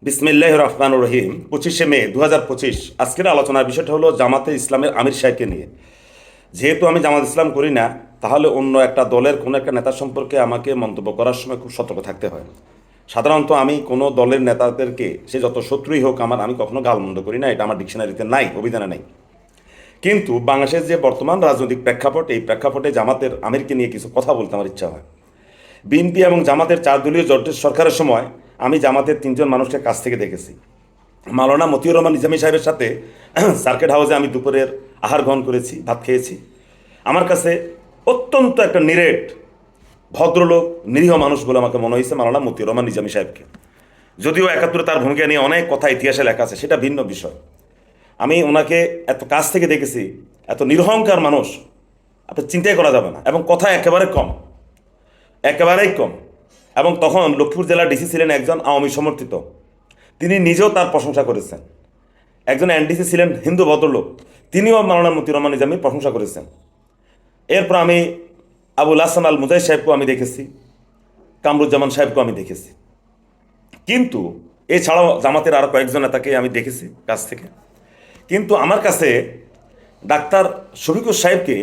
বিসমিল্লাহির রহমানির রহিম। 25শে মে 2025। আজকের আলোচনার বিষয়টা হলো জামাতে ইসলামের আমির সাহেবকে নিয়ে। যেহেতু আমি জামাত ইসলাম করি না, তাহলে অন্য একটা দলের কোনো একটা নেতা সম্পর্কে আমাকে মন্তব্য করার সময় খুব সতর্ক থাকতে হয়। সাধারণত আমি কোনো দলের নেতাদেরকে, সে যত শত্রুই হোক আমি কখনো গালমন্দ করি না, এটা আমার ডিকশনারিতে নাই, অভিধানে নাই। কিন্তু বাংলাদেশের যে বর্তমান রাজনৈতিক প্রেক্ষাপট, এই প্রেক্ষাপটে জামাতের আমিরকে নিয়ে কিছু কথা বলতে আমার ইচ্ছা হয়। বিএনপি এবং জামাতের 4 দলীয় জোটের সরকারের সময় আমি জামাতের 3জন মানুষকে কাছ থেকে দেখেছি। মাওলানা মতিউর রহমান নিজামী সাহেবের সাথে সার্কিট হাউসে আমি দুপুরের আহার গ্রহণ করেছি, ভাত খেয়েছি। আমার কাছে অত্যন্ত একটা নিরেট, ভদ্রলোক, নিরীহ মানুষ বলে আমাকে মনে হয়েছে মাওলানা মতিউর রহমান নিজামী সাহেবকে। যদিও 71-এ তার ভূমিকা নিয়ে অনেক কথা ইতিহাসে লেখা আছে, সেটা ভিন্ন বিষয়। আমি ওনাকে এত কাছ থেকে দেখেছি, এত নিরহংকার মানুষ আপনার চিন্তাই করা যাবে না, এবং কথা একেবারে কম, একেবারেই কম। এবং তখন লক্ষ্মীপুর জেলার ডিসি ছিলেন একজন আওয়ামী সমর্থিত, তিনি নিজেও তার প্রশংসা করেছেন। একজন এনডিসি ছিলেন হিন্দু ভদ্রলোক, তিনিও মাওলানা মতিউর রহমান নিজামীর প্রশংসা করেছেন। এরপর আমি আবুল হাসান আল মুজাহিদ সাহেবকেও আমি দেখেছি, কামরুজ্জামান সাহেবকেও আমি দেখেছি। কিন্তু এছাড়াও জামাতের আরও কয়েকজন নেতাকে আমি দেখেছি কাছ থেকে। কিন্তু আমার কাছে ডাক্তার শফিকুর সাহেবকে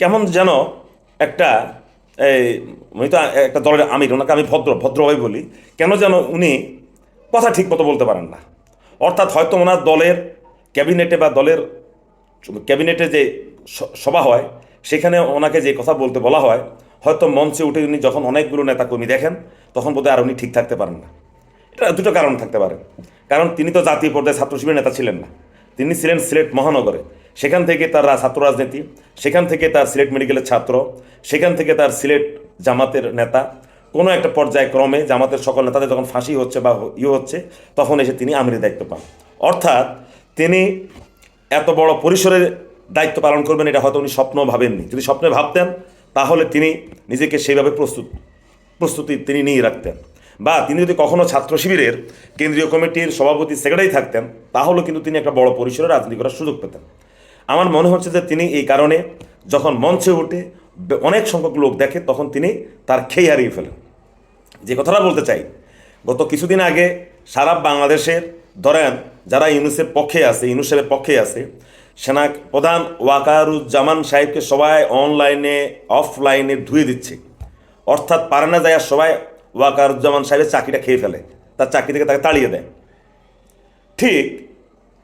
কেমন যেন একটা, উনি তো একটা দলের আমির, ওনাকে আমি ভদ্রভাবে বলি, কেন যেন উনি কথা ঠিক মতো বলতে পারেন না। অর্থাৎ হয়তো ওনার দলের ক্যাবিনেটে বা দলের ক্যাবিনেটে যে সভা হয়, সেখানে ওনাকে যে কথা বলতে বলা হয়, হয়তো মঞ্চে উঠে উনি যখন অনেকগুলো নেতাকর্মী দেখেন, তখন বোধহয় আর উনি ঠিক থাকতে পারেন না। এটা দুটো কারণ থাকতে পারে। কারণ তিনি তো জাতীয় পর্যায়ে ছাত্র শিবিরের নেতা ছিলেন না, তিনি ছিলেন সিলেট মহানগরে। সেখান থেকে তার ছাত্র রাজনীতি, সেখান থেকে তার সিলেট মেডিকেলের ছাত্র, সেখান থেকে তার সিলেট জামাতের নেতা। কোনো একটা পর্যায়ক্রমে জামাতের সকল নেতাদের যখন ফাঁসি হচ্ছে বা হচ্ছে, তখন এসে তিনি আমিরের দায়িত্ব পান। অর্থাৎ তিনি এত বড় পরিসরে দায়িত্ব পালন করবেন, এটা হয়তো উনি স্বপ্ন ভাবেননি। যদি স্বপ্নে ভাবতেন, তাহলে তিনি নিজেকে সেইভাবে প্রস্তুতি তিনি নিয়ে রাখতেন। বা তিনি যদি কখনো ছাত্র শিবিরের কেন্দ্রীয় কমিটির সভাপতি সেক্রেটারি থাকতেন, তাহলেও কিন্তু তিনি একটা বড় পরিসরে রাজনীতি করার সুযোগ পেতেন। আমার মনে হচ্ছে যে তিনি এই কারণে যখন মঞ্চে উঠে অনেক সংখ্যক লোক দেখে, তখন তিনি তার খেই হারিয়ে ফেলেন। যে কথাটা বলতে চাই, গত কিছুদিন আগে সারা বাংলাদেশের ধরেন যারা ইউনুসের পক্ষে আছে, ইউনুসের পক্ষে আছে, সেনা প্রধান ওয়াকারুজ্জামান সাহেবকে সবাই অনলাইনে অফলাইনে ধুয়ে দিচ্ছে। অর্থাৎ পারে না যায়, সবাই ওয়াকারুজ্জামান সাহেবের চাকরিটা খেয়ে ফেলে, তার চাকরি থেকে তাকে তাড়িয়ে দেয়। ঠিক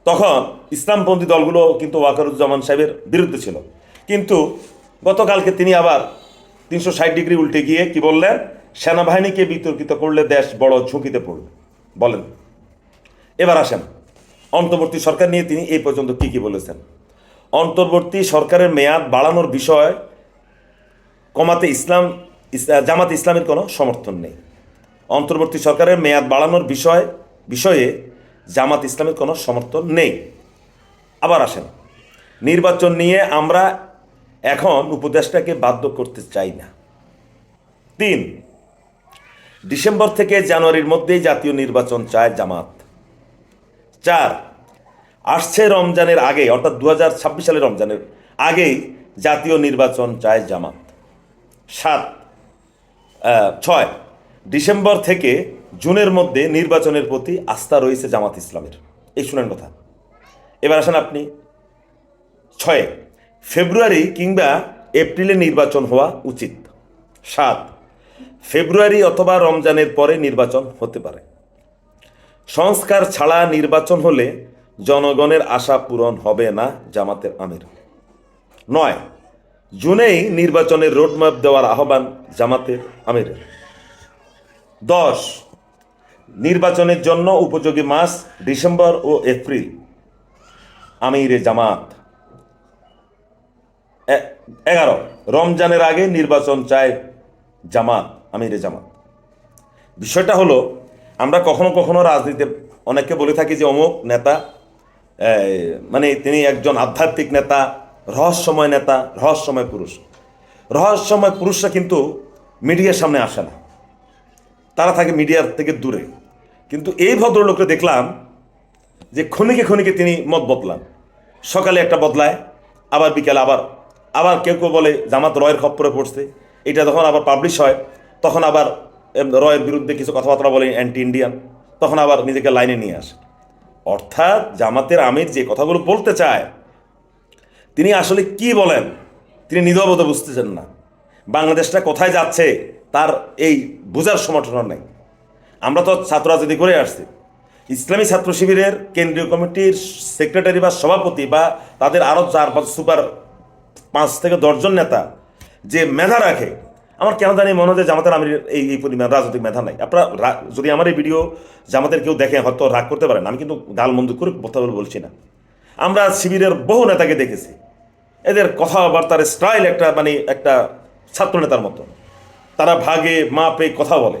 তখন ইসলামপন্থী দলগুলো কিন্তু ওয়াকারুজ্জামান সাহেবের বিরুদ্ধে ছিল। কিন্তু গতকালকে তিনি আবার 360 ডিগ্রি উল্টে গিয়ে কি বললেন, সেনাবাহিনীকে বিতর্কিত করলে দেশ বড় ঝুঁকিতে পড়বে। বলেন, এবার আসেন অন্তর্বর্তী সরকার নিয়ে তিনি এই পর্যন্ত কি কি বলেছেন। অন্তর্বর্তী সরকারের মেয়াদ বাড়ানোর বিষয় কমাতে জামাত ইসলামের কোনো সমর্থন নেই। অন্তর্বর্তী সরকারের মেয়াদ বাড়ানোর বিষয়ে জামাত ইসলামের কোনো সমর্থন নেই। আবার আসেন, নির্বাচন নিয়ে আমরা এখন উপদেষ্টাকে বাধ্য করতে চাই না। 3, ডিসেম্বর থেকে জানুয়ারির মধ্যেই জাতীয় নির্বাচন চায় জামাত। 4, আসছে রমজানের আগে, অর্থাৎ 2026 সালের রমজানের আগেই জাতীয় নির্বাচন চায় জামাত। 6, ডিসেম্বর থেকে জুনের মধ্যে নির্বাচনের প্রতি আস্থা রয়েছে জামাত ইসলামের। এই শুনেন কথা। এবার আসেন আপনি 6, ফেব্রুয়ারি কিংবা এপ্রিলে নির্বাচন হওয়া উচিত। 7, ফেব্রুয়ারি অথবা রমজানের পরে নির্বাচন হতে পারে। সংস্কার ছাড়া নির্বাচন হলে জনগণের আশা পূরণ হবে না জামাতের আমির। 9, জুনেই নির্বাচনের রোডম্যাপ দেওয়ার আহ্বান জামাতের আমিরের। 10, নির্বাচনের জন্য উপযোগী মাস ডিসেম্বর ও এপ্রিল, আমিরে জামাত। 11, রমজানের আগে নির্বাচন চায় জামাত, আমিরে জামাত। বিষয়টা হলো, আমরা কখনো কখনো রাজনীতিতে অনেককে বলে থাকি যে অমুক নেতা মানে তিনি একজন আধ্যাত্মিক নেতা, রহস্যময় নেতা, রহস্যময় পুরুষ। রহস্যময় পুরুষরা কিন্তু মিডিয়ার সামনে আসে না, তারা থাকে মিডিয়ার থেকে দূরে। কিন্তু এই ভদ্রলোককে দেখলাম যে ক্ষণিকে ক্ষণিকে তিনি মত বদলান। সকালে একটা বদলায়, আবার বিকেলে আবার কেউ কেউ বলে জামাত রয়ের খপ্পরে পড়ছে। এটা যখন আবার পাবলিশ হয়, তখন আবার রয়ের বিরুদ্ধে কিছু কথাবার্তা বলে, অ্যান্টি ইন্ডিয়ান। তখন আবার নিজেকে লাইনে নিয়ে আসে। অর্থাৎ জামাতের আমির যে কথাগুলো বলতে চায় তিনি আসলে কি বলেন তিনি নিজেও বোধহয় বুঝতেছেন না। বাংলাদেশটা কোথায় যাচ্ছে তার এই বোঝার সমর্থন নেই। আমরা তো ছাত্র রাজনীতি করে আসছি। ইসলামী ছাত্র শিবিরের কেন্দ্রীয় কমিটির সেক্রেটারি বা সভাপতি বা তাদের আরও 4-5 সুপার 5 থেকে 10 জন নেতা যে মেধা রাখে, আমার কেন জানি মনে হয় যে জামাতের আমির এই পরিমাণ রাজনৈতিক মেধা নাই। আপনারা যদি আমার এই ভিডিও জামাতের কেউ দেখে হয়তো রাগ করতে পারেন, আমি কিন্তু গাল মন্দ করে কথা বলছি না। আমরা শিবিরের বহু নেতাকে দেখেছি, এদের কথাবার্তার স্টাইল একটা ছাত্র নেতার মতো। তারা ভাগে মাপে কথা বলে,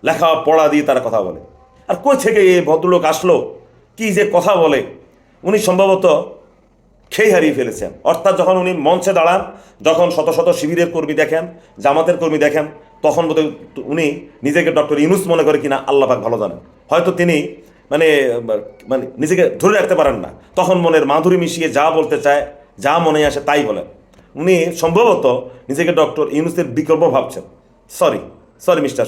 লেখা পড়া দিয়ে তারা কথা বলে। আর কই থেকে এই ভদ্রলোক আসলো, কি যে কথা বলে, উনি সম্ভবত খেই হারিয়ে ফেলেছেন। অর্থাৎ যখন উনি মঞ্চে দাঁড়ান, যখন শত শত শিবিরের কর্মী দেখেন, জামাতের কর্মী দেখেন, তখন বোধহয় উনি নিজেকে ডক্টর ইউনূস মনে করে কিনা আল্লাহ পাক ভালো জানেন। হয়তো তিনি মানে মানে নিজেকে ধরে রাখতে পারেন না, তখন মনের মাধুরী মিশিয়ে যা বলতে চায়, যা মনে আসে তাই বলেন। উনি সম্ভবত নিজেকে ডক্টর ইউনূসের বিকল্প ভাবছেন। সরি মিস্টার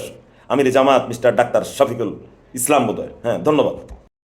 আমির জামাত, মিস্টার ডাক্তার শফিকুল ইসলাম বোধহয়। হ্যাঁ, ধন্যবাদ।